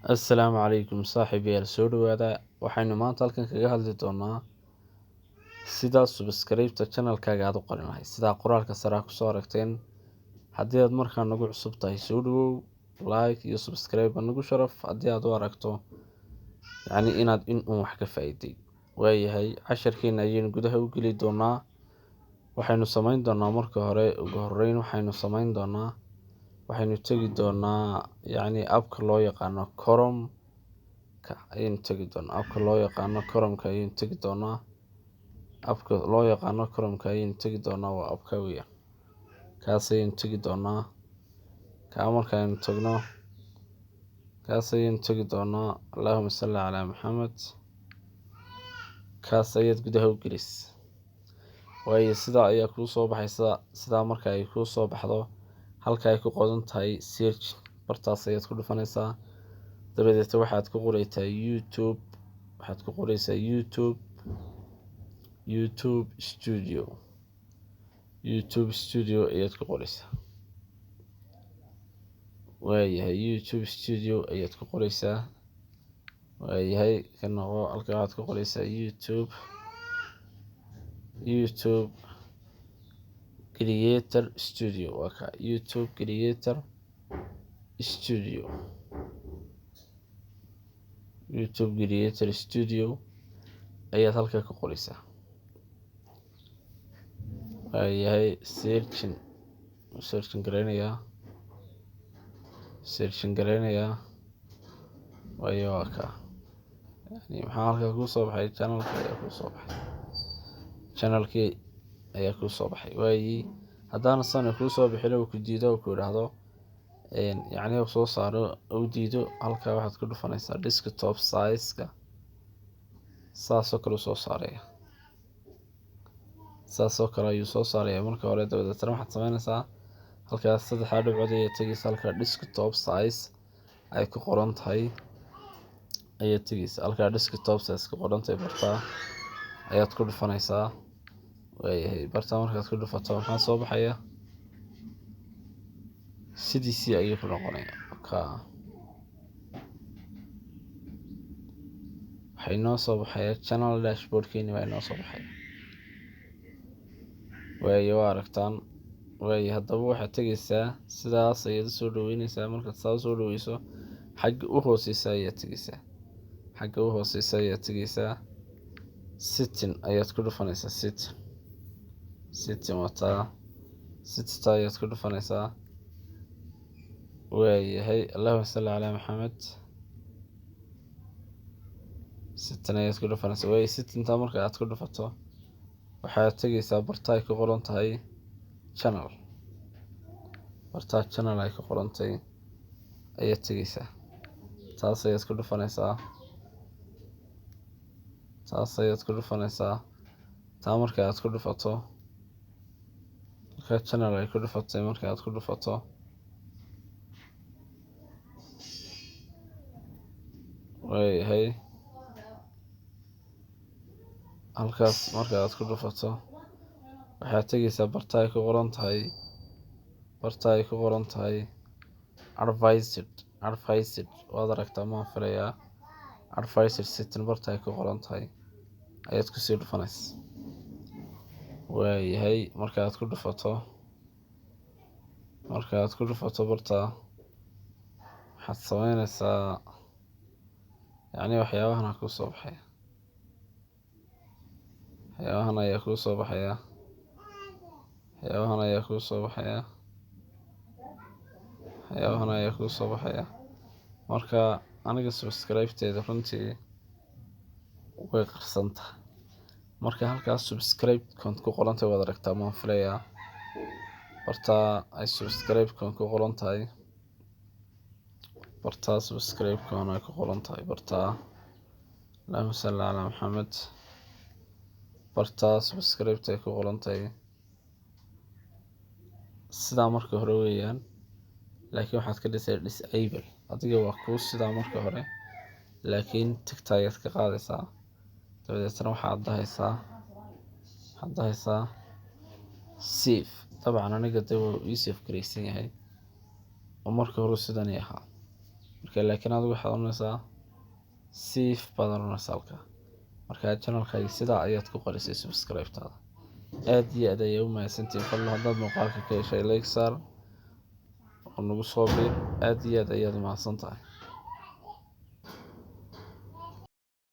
Assalaamu calaykum saaxiibayaal soo dhawaada. Waxaynu maanta halkan kaga hadli doonaa sida subscribe-ta channel-kaaga aad u qoran lahayd. Sidaa qoraalka sare ku soo aragteen, haddii aad markaa nagu cusub tahay soo dhawow, like iyo subscribe nagu sharaf haddii aad u aragto inaad wax ka faa'iiday. Waayahay casharkeena ayaynu gudaha u geli doonaa. Waxaynu samayn doonaa marka hore ugu horreyn waxaynu tegi doonaa abka loo yaqaano Chrome ka ayaynu tegi doonaa. Abka loo yaqaano Chrome ka ayaynu tegi doonaa. Abka loo yaqaano Chrome ka ayaynu tegi doonaa waa abka weyn. Kaas ayaynu tegi doonaa. Markaynu tagno kaas ayaynu tegi doonaa. Allahumma salli calaa Muhammad. Kaas ayaad gudaha u gelis. Waayo sidaa ayaa kuu soo baxaysa. Sidaa marka ay kuu soo baxdo halka ay ku qodan tahay search bartaas ayaad ku dhufanaysaa. Dabadeed waxaad ku qoraysaa YouTube. Waxaad ku qoraysaa YouTube Studio. YouTube Studio ayaad ku qoraysaa. Waayahay YouTube Studio ayaad ku qoraysaa. Waayahay kan halka waxaad ku qoraysaa YouTube Creator Studio. Waa YouTube Creator Studio. YouTube Creator Studio ayaad halka ku qoraysaa. Waayahay searching gareynayaa. Waayo waa ka maxaa halka ku soo baxay channel-kii ayaa ku soo baxay. Waayi haddana san ku soo bixin oo ku diido oo ku yiraahdo soo saaro oo diido halka waxaad ku dhufanaysaa desktop size-ka. Saasoo kale soo saaraya. Saasoo kale ayuu soo saaraya marka hore. Dabadeed waxaad samaynaysaa halkaas saddex dhibcood ay tegaysaa halka desktop size ay ku qoran tahay ayay tegaysaa. Halka desktop size ku qoran tahay barta ayaad ku dhufanaysaa. Waayahay barta markaad ku dhufato maxaa soo baxaya sidiisii ayuu ku noqonayaa. waxay noo soo baxaya channel dashboard-keeni waa inoo soo baxaya. waayo waa aragtaan. waayo haddaba waxaad tegaysaa sidaas ayaad soo dhaweynaysaa. Markaad saa soo dhaweyso xagga u hooseysa ayaad tegaysaa. Xagga u hooseysa ayaad tegaysaa. Setting ayaad ku dhufanaysaa. Setting wataa ayaad ku dhufanaysaa. waayahay Allahumma salli calaa Muhammad. Setting ayaad ku dhufanaysaa. waayo setting ta marka aad ku dhufato waxaad tegaysaa barta ay ku qoran tahay channel. Barta channel ay ku qoran tahay ayaad tegaysaa. Taas ayaad ku dhufanaysaa. taa marka aad ku dhufato channel ay ku dhufatay marka aad ku dhufato waayahay halkaas marka aad ku dhufato waxaad tegaysaa barta ay ku qoran tahay advanced waad aragtaa ma filayaa. Advanced setting barta ay ku qoran tahay ayaad ku sii dhufanaysaa. waayahay marka aad ku dhufato barta waxaad samaynaysaa waxyaabahan ku soo baxaya. waxyaabahan ayaa ku soo baxaya. marka aniga subscribe-teeda runtii way qarsantahay. marka halkaas subscribe-kan ku qoran tahay waad aragtaa ma filayaa. barta ay subscribe-kan ku qoran tahay barta Allahumma salli calaa Muhammad. barta subscribe-ta ay ku qoran tahay sidaa marka hore weeyaan. laakiin waxaad ka dhisay disable. adiga waa kuu sidaa marka hore laakiin tigta ayaad ka qaadaysaa. dabadeedna waxaad dahaysaa save. dabcan aniga dee wuu ii save garaysan yahay oo marka hore sidan ahaa. marka laakiin adigu waxaad oranaysaa save baad oranaysaa halka. marka channelkaaga sidaa ayaad ku qorisay subscribe-taada. aad iyo aad ayay u mahadsantihiin. fadlan haddaad muuqaalka ka heshay like saar oo nagu soo biir. aad iyo aad ayaad u mahadsantahay.